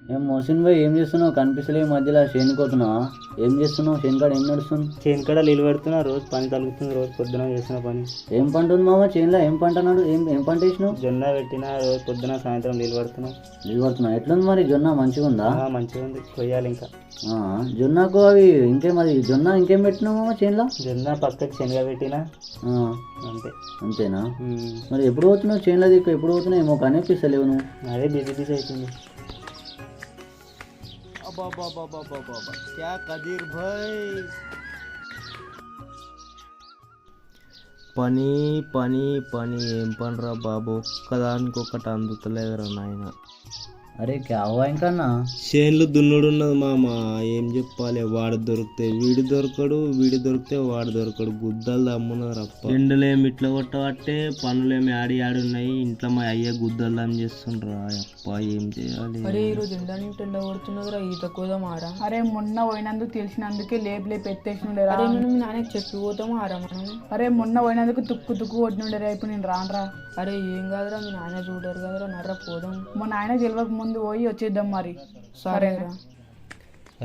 ఏం మోసిన్ భాయ్ ఏం చేస్తున్నావు? కనిపిస్తలే ఈ మధ్యలో చేనుకోతున్నావా? ఏం చేస్తున్నావు? చేనుకాడ ఏం నడుస్తుంది? చేనుకాడ నీళ్ళు పెడుతున్నా, రోజు పని తగ్గుతుంది, రోజు పొద్దున చేసిన పని. ఏం పంట ఉంది మామ చేనులో? ఏం పంట అన్నాడు? ఏం ఏం పంట వేసినావు? జొన్న పెట్టిన, రోజు పొద్దున సాయంత్రం నీళ్ళు పెడుతున్నాం. నీళ్ళు పడుతున్నావు. ఎట్లుంది మరి జొన్న? మంచిగా ఉందా? మంచిగా ఉంది, కొయ్యాలి ఇంకా. జొన్నకు అవి ఇంకేం, అది జొన్న ఇంకేం పెట్టినావు మామ చేనులో? జొన్న పక్కకి శనగ పెట్టిన, అంతే. అంతేనా? మరి ఎప్పుడు పోతున్నావు చేనులో దిక్కు? ఎప్పుడు పోతున్నావు? ఏమో కనిపిస్తలేవు నువ్వు. అదే బిజీ బిజీ అవుతుంది. क्या कदीर भाई పని పని పని ఏం పనిరా బాబు, ఒక్కదానికొకటి అందుతలేదురా నాయన. అరే క్యావా ఇంకన్నా చేన్లు దున్నుడున్నది మామ, ఏం చెప్పాలి. వాడు దొరికితే వీడు దొరకడు, వీడు దొరికితే వాడు దొరకడు. గుద్దలు దమ్మున్నారు అప్ప. ఎండలేమి ఇట్లా కొట్టబట్టే, పనులేమి ఆడి ఉన్నాయి. ఇంట్లో మా అయ్య గుద్దలు దమ్ చేస్తుండ్రా అప్ప, ఏం చేయాలి. అరే ఈరోజు ఎండని కొడుతున్నదిరా, ఈత కోదాం ఆరా. అరే మొన్న పోయినందుకు తెలిసినందుకే లేపు ఎత్తేసినుండేరా. అరే మనం మీ నాన్నకి చెప్పి పోతాము ఆరా మనం. అరే మొన్న పోయినందుకు తుక్కు తుక్కు కొట్టినుండేరా, ఇప్పుడు నేను రానరా. అరే ఏం కాదురా, మీ నాన్న చూడరు కదరా, నర్ర పోదాం. మా నాయన తెలియక ముందు పోయి వచ్చేద్దాం మరి. సరేరా.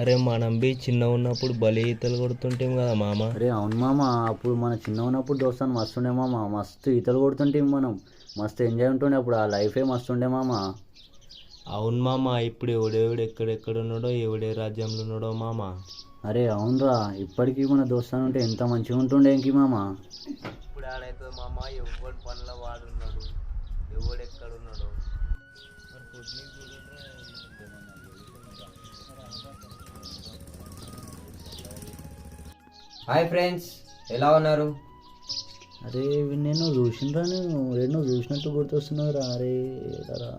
అరే మనం బి చిన్న ఉన్నప్పుడు బలి ఈతలు కొడుతుంటాం కదా మామ. అరే అవును మామ, అప్పుడు మన చిన్న ఉన్నప్పుడు దోస్తాను మస్తుండే మామ. మస్తు ఈతలు కొడుతుంటే మనం మస్తు ఎంజాయ్ ఉంటుండే అప్పుడు. ఆ లైఫే మస్తుండే మామ. అవును మామ, ఇప్పుడు ఎవడెవడు ఎక్కడెక్కడ ఉన్నాడో, ఎవడే రాజ్యంలో ఉన్నాడో మామ. అరే అవునరా, ఇప్పటికీ మన దోస్తాను ఉంటే ఎంత మంచిగా ఉంటుండే ఇంకి మామ. ఇప్పుడు ఆడైతే మామ, ఎవడు పనుల వాడున్నాడు, ఎవడు ఎక్కడున్నాడో. హాయ్ ఫ్రెండ్స్, ఎలా ఉన్నారు? అరే నేను చూసినరా, నేను చూసినట్టు గుర్తొస్తున్నావురా. అరే రా.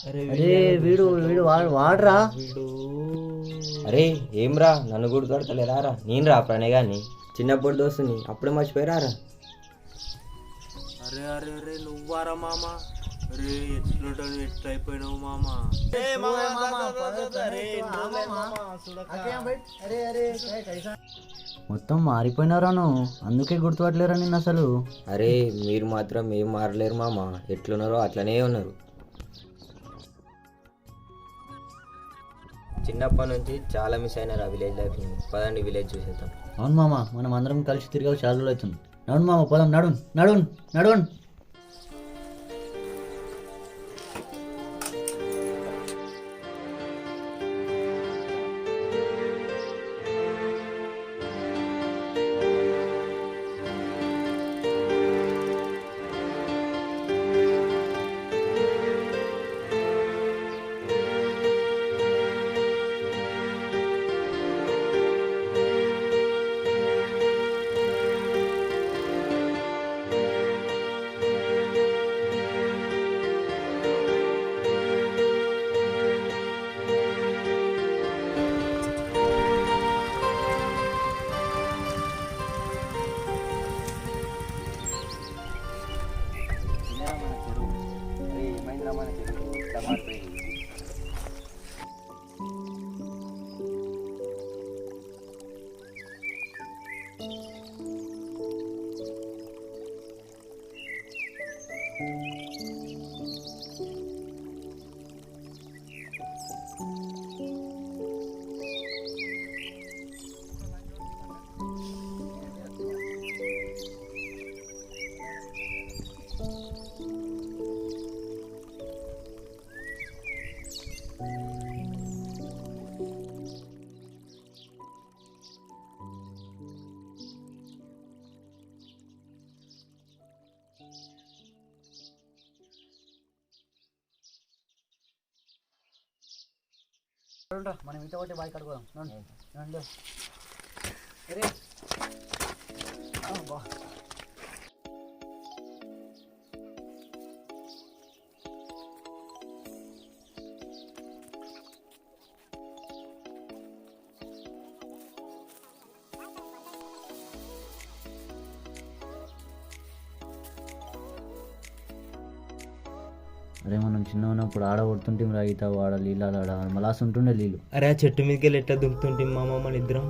అరే వీడు వీడు వాడరా. అరే ఏం రా, నన్ను గుర్తుపడతలేరా? రా నేను రా ప్రణయ్, చిన్నప్పుడు దోస్తుని అప్పుడే మర్చిపోయారా? అరే అరే అరే నువ్వారా మామ? అరే ఎట్లుంటావు, ఎట్లా అయిపోయినావు మామ? మొత్తం మారిపోయినారా నువ్వు, అందుకే గుర్తుపట్టలేరా నిన్ను అసలు. అరే మీరు మాత్రం ఏం మారలేరు మామ, ఎట్లున్నారో అట్లనే ఉన్నారు. చిన్నప్పటి నుంచి చాలా మిస్ అయినారు ఆ విలేజ్ లైఫ్ని. పదండి విలేజ్ చూసేద్దాం. అవును మామ, మనం అందరం కలిసి తిరిగి చాలా రోజులు అవుతుంది. నడును మామ పోదాం, నడున్ నడున్ నడున్. మనం ఇంత ఒకటి బాయ్ కడుకోదాం. అరే అరే మనం చిన్న ఉన్నప్పుడు ఆడ కొడుతుంటే ఈత వాడ నీళ్ళు ఆడ మలాస్ ఉంటుండే నీళ్ళు. అరే ఆ చెట్టు మీదకి వెళ్ళి ఎట్లా దుంకుతుంటే మామ మన ఇద్దరం.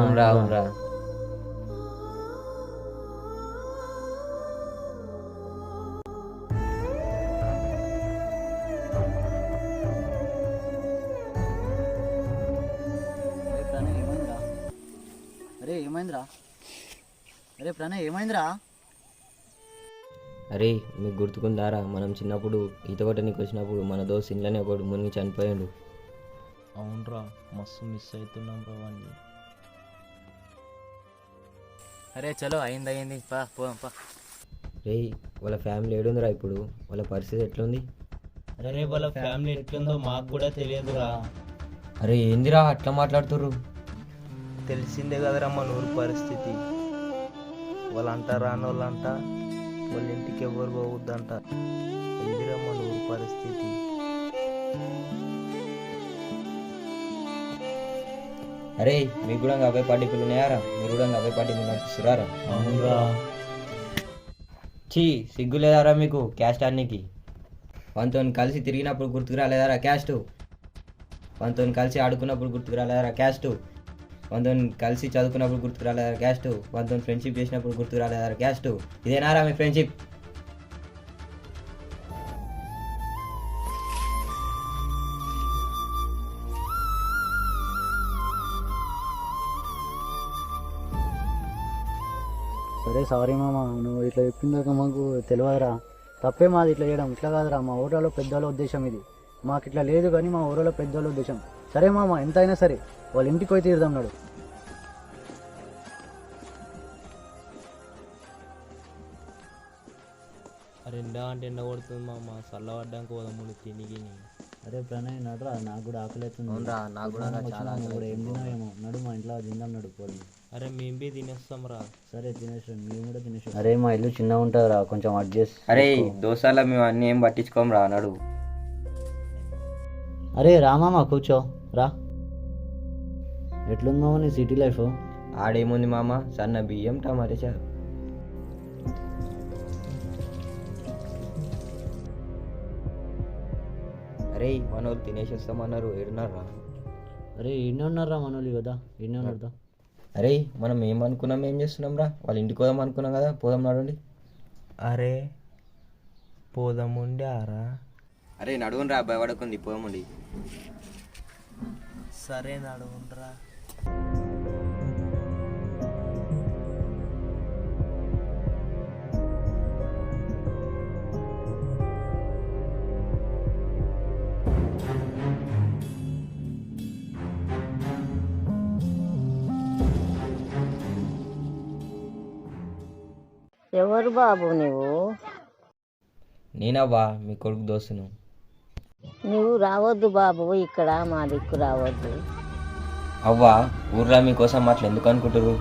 అవునరా. ఏమైందిరా? అరే ప్రణయ్ ఏమైందిరా? అరే మీకు గుర్తుకుందారా, మనం చిన్నప్పుడు ఈత కొట్టడానికి వచ్చినప్పుడు మన దోస్త్ ఇంట్లోనే ఒకడు మునిగి చనిపోయాడు. అవునరా, మస్తు మిస్ అవుతున్నాం రా వాడిని. అరే చలో అయింది పా పోదాం పా. రే వాళ్ళ ఫ్యామిలీ ఏడుందిరా ఇప్పుడు? వాళ్ళ పరిస్థితి ఎట్లుంది? అరే వాళ్ళ ఫ్యామిలీ ఎట్లుందో మాకు కూడా తెలియదురా. అరే ఏందిరా అట్లా మాట్లాడుతుర్రు? తెలిసిందే కదరా మన ఊరు పరిస్థితి. వాళ్ళంట రానోళ్ళంట వాళ్ళ ఇంటికి ఎవరు పోవద్దంట. ఏందిరా మన ఊరు పరిస్థితి. అరే మీకు కూడా అవే పార్టీ పిల్లలు ఉన్నాయారా? మీరు కూడా అవే పార్టీ మీరు నడిపిస్తురారా? అవునరా. చీ సిగ్గు లేదారా మీకు క్యాస్ట్ ఆడనికి? వాళ్ళతో కలిసి తిరిగినప్పుడు గుర్తుకు రాలేదారా క్యాస్ట్? వాళ్ళతో కలిసి ఆడుకున్నప్పుడు గుర్తుకు రాలేదారా క్యాస్ట్? వాళ్ళతో కలిసి చదువుకున్నప్పుడు గుర్తుకు రాలేదారా క్యాస్ట్? వాళ్ళతో ఫ్రెండ్షిప్ చేసినప్పుడు గుర్తుకు రాలేదారా క్యాస్ట్? ఇదేనారా మీ ఫ్రెండ్షిప్? సరే సారీ మామ, నువ్వు ఇట్లా చెప్పిందాక మాకు తెలియదురా. తప్పే మాది ఇట్లా చేయడం. ఇట్లా కాదురా, మా ఊళ్ళో పెద్దోళ్ళ ఉద్దేశం ఇది. మాకు ఇట్లా లేదు కానీ మా ఊళ్ళో పెద్దోళ్ళ ఉద్దేశం. సరే మామ, ఎంత అయినా సరే వాళ్ళ ఇంటికి పోయి తీరుదాం నాడు. అరే ఎండ అంటే ఎండ కొడుతుంది మామ, చల్లబడ్డానికి పోదాము తిని. అరే ప్రణయ్ నడురా, నాకు కూడా ఆకలి అవుతుంది. అవునరా, నాకు కూడా చాలా ఆకలి కూడా ఏం తిన్నావేమో. నడు మా ఇంట్లో తిందాం నడు పోదాం. అరే మేము బి తినేస్తాం రా. సరే తినేసాం, మేము కూడా తినేసాం. అరే మా ఇల్లు చిన్నగా ఉంటుందిరా, కొంచెం అడ్జస్ట్. అరే దోసాల మేము అన్నీ ఏం పట్టించుకోం రా నడు. అరే రామామా కూర్చో రా. ఎట్లుందో నీ సిటీ లైఫ్? ఆడేముంది మామ, సన్న బియ్యం టమాటా చారు. అరే మన వాళ్ళు తినేసి వస్తామన్నారు, ఏడున్నారా? అరే ఈయనే ఉన్నారా మనోళ్ళు కదా, ఈయనే ఉన్నారుదా. అరే మనం ఏం అనుకున్నాం, ఏం చేస్తున్నాం రా? వాళ్ళ ఇంటికి పోదాం అనుకున్నాం కదా, పోదాం నడండి. అరే పోదాముండి ఆరా. అరే నడువును రా, భయపడకుంది పోదామండి. సరే నడువుండ్రా. ఎవరు బాబు నువ్వు? నేనవ్వా మీ కొడుకు దోస్తును. నువ్వు రావద్దు బాబు, ఇక్కడ మా దిక్కు రావద్దు. అవ్వా ఊర్లో మీకోసం అట్లా ఎందుకు అనుకుంటారు?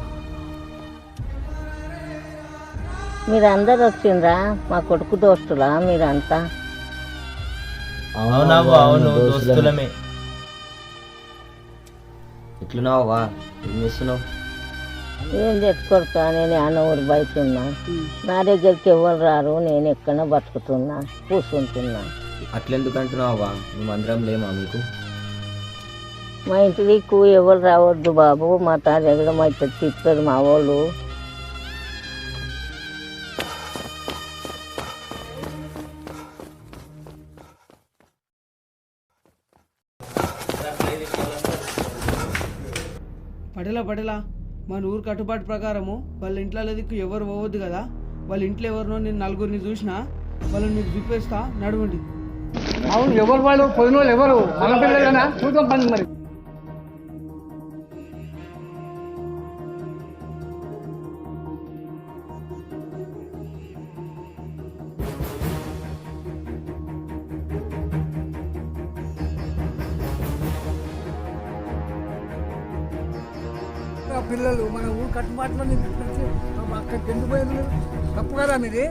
మీరందరు వచ్చిండ్రా? మా కొడుకు దోస్తులా మీరంతా? అవునవ్వా, అవును దోస్తులమే. ఎట్లున్నావు అవ్వా? ఏం చేస్తున్నావు? ఏం తెచ్చుకొడతా, నేను అన్న ఊరు బయట ఉన్నా. నా దగ్గరికి ఎవరు రారు, నేను ఎక్కడ బతుకుతున్నా, కూర్చుంటున్నా. అట్లెందుకు అంటున్నావు అవ్వా? మేము అందరం లేమా మీకు? మా ఇంటి దిక్కు ఎవరు రావద్దు బాబు, మా తాత దగ్గర మా ఇట్లా తిప్పరు మా వాళ్ళు. పడేలా మన ఊరు కట్టుబాటు ప్రకారము వాళ్ళ ఇంట్లో దిక్కు ఎవరు పోవద్దు కదా. వాళ్ళ ఇంట్లో ఎవరినో నేను నలుగురిని చూసినా, వాళ్ళని మీకు చూపిస్తా, నడవండి. అవును, ఎవరు వాళ్ళు పొదిన వాళ్ళు ఎవరు? మన పిల్లలేనా? చూద్దాం పని మరి. పిల్లలు మన ఊరు కట్టుబాటులో అక్కడికి ఎందుకు పోయింది? తప్పు కదా మీది.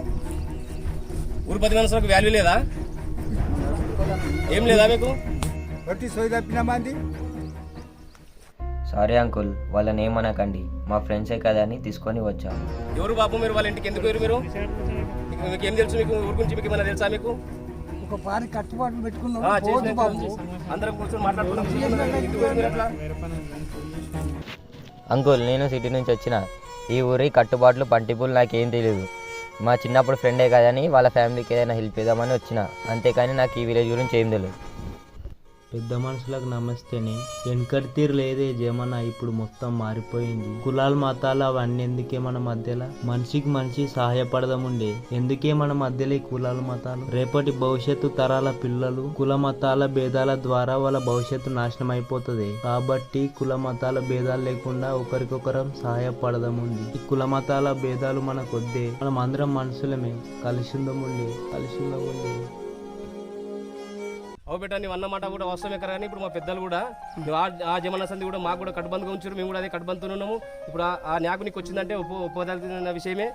ఊరు 10 మనసులకు వాల్యూ లేదా? ఏం లేదా మీకు? బట్టి సోయి తప్పినా మంది. సారీ అంకుల్, వాళ్ళని ఏమనకండి, మా ఫ్రెండ్సే కదా అని తీసుకొని వచ్చాము. ఎవరు బాబు మీరు? వాళ్ళ ఇంటికి ఎందుకు మీరు? మీకు ఏం తెలుసు? మీకు ఊరు గురించి మీకు ఏమైనా తెలుసా? మీకు ఒక పారి కట్టుబాట్లు పెట్టుకున్నాం. అందరం కూర్చొని మాట్లాడుతున్నాం. అంకుల్ నేను సిటీ నుంచి వచ్చిన. ఈ ఊరి కట్టుబాట్లు పంటిపులు నాకేం తెలియదు. మా చిన్నప్పుడు ఫ్రెండే కదని వాళ్ళ ఫ్యామిలీకి ఏదైనా హెల్ప్ చేద్దామని వచ్చిన, అంతేకాని నాకు ఈ విలేజ్ గురించి ఏం తెలియదు. పెద్ద మనుషులకు నమస్తేనే. వెనకటి తీరు లేదే జమన, ఇప్పుడు మొత్తం మారిపోయింది. కులాలు మతాలు అవన్నీ ఎందుకే మన మధ్యలో? మనిషికి మనిషి సహాయపడదాముండే, ఎందుకే మన మధ్యలో ఈ కులాలు మతాలు? రేపటి భవిష్యత్తు తరాల పిల్లలు కుల మతాల భేదాల ద్వారా వాళ్ళ భవిష్యత్తు నాశనం అయిపోతుంది. కాబట్టి కుల మతాల భేదాలు లేకుండా ఒకరికొకరం సహాయపడదాముంది. ఈ కుల మతాల భేదాలు మనకొద్దే, మనం అందరం మనుషులమే, కలిసి ఉందాముండి. అవు బెట్ట నీవు అన్నమాట కూడా వాస్తవమే కదా. కానీ ఇప్పుడు మా పెద్దలు కూడా నువ్వు ఆ జమానా సంధి కూడా మాకు కూడా కట్టుబందుగా ఉంచారు, మేము కూడా అదే కట్టుబందుతో ఉన్నాము. ఇప్పుడు ఆ న్యాకు నీకు వచ్చిందంటే ఒప్పుకోదలిన విషయమే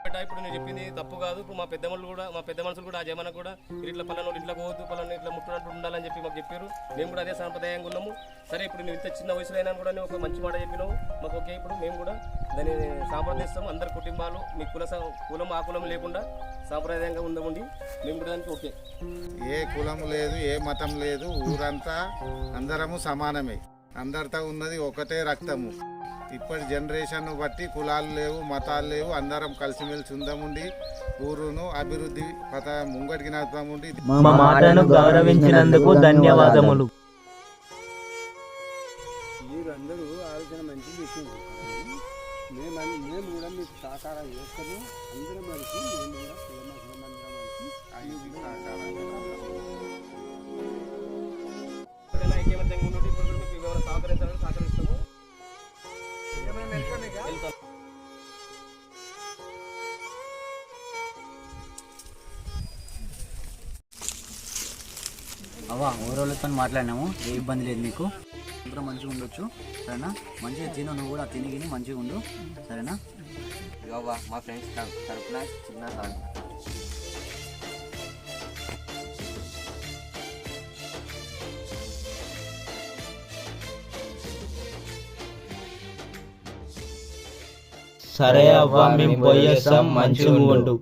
బెట్ట. ఇప్పుడు నేను చెప్పింది తప్పు కాదు. ఇప్పుడు మా పెద్ద మనుషులు కూడా ఆ జమానా కూడా ఇట్లా పలానా ఇంట్లో పోవద్దు, పలానా ఇట్లా ముట్టునట్టు ఉండాలని చెప్పి మాకు చెప్పారు. మేము కూడా అదే సాంప్రదాయంగా ఉన్నాము. సరే ఇప్పుడు నువ్వు ఇంత చిన్న వయసులో అయినా కూడా నువ్వు ఒక మంచి మాట చెప్పినావు మాకు. ఓకే, ఇప్పుడు మేము కూడా దాన్ని సాంప్రదిస్తాము. అందరి కుటుంబాలు మీ కులం ఆ కులం లేకుండా సాంప్రదాయంగా ఉందామండి. మేము కూడా దానికి ఓకే. ఏ కులం లేదు, ఏ మతం లేదు, ఊరంతా అందరము సమానమే. అందరితో ఉన్నది ఒకటే రక్తము. ఇప్పటి జనరేషన్ బట్టి కులాలు లేవు, మతాలు లేవు, అందరం కలిసిమెలిసి ఉందాముండి. ఊరును అభివృద్ధి పథ ముంగటికి నడుపుతాముండి. మా మాటను గౌరవించినందుకు ధన్యవాదములు. మీరందరూ ఆలోచన మంచి చేసింది. మేము కూడా మీకు సహకారం చేస్తాము. అందరం కలిసి మేము కూడా సహకరిస్తాము. అవ్వ ఊరోళ్ళతో మాట్లాడినాము, ఏ ఇబ్బంది లేదు మీకు. అందరం మంచిగా ఉండొచ్చు, సరేనా? మంచిగా తిను, నువ్వు కూడా తిని మంచిగా ఉండు, సరేనా? ఇవ్వ మా ఫ్రెండ్స్ తరఫున చిన్న సాయం. సరే అవ్వ, మేము పోయేస్తాం, మంచిగా ఉండు.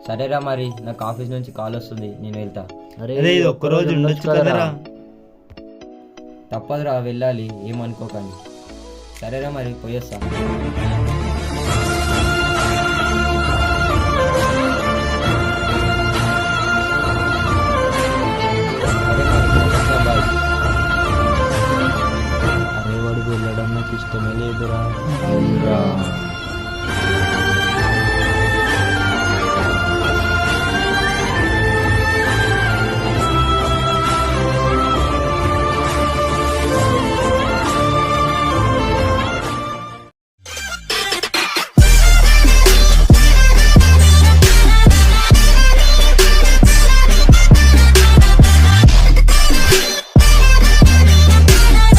సరేరా, మరి నాకు ఆఫీస్ నుంచి కాల్ వస్తుంది, నేను వెళ్తా. అరే ఇది ఒక్కరోజు ఉండొచ్చు కదరా. తప్పదురా, వెళ్ళాలి, ఏమనుకోకండి. సరేరా, మరి పోయేస్తా. అరే వాడు వెళ్ళడం నాకు ఇష్టమే లేదురా.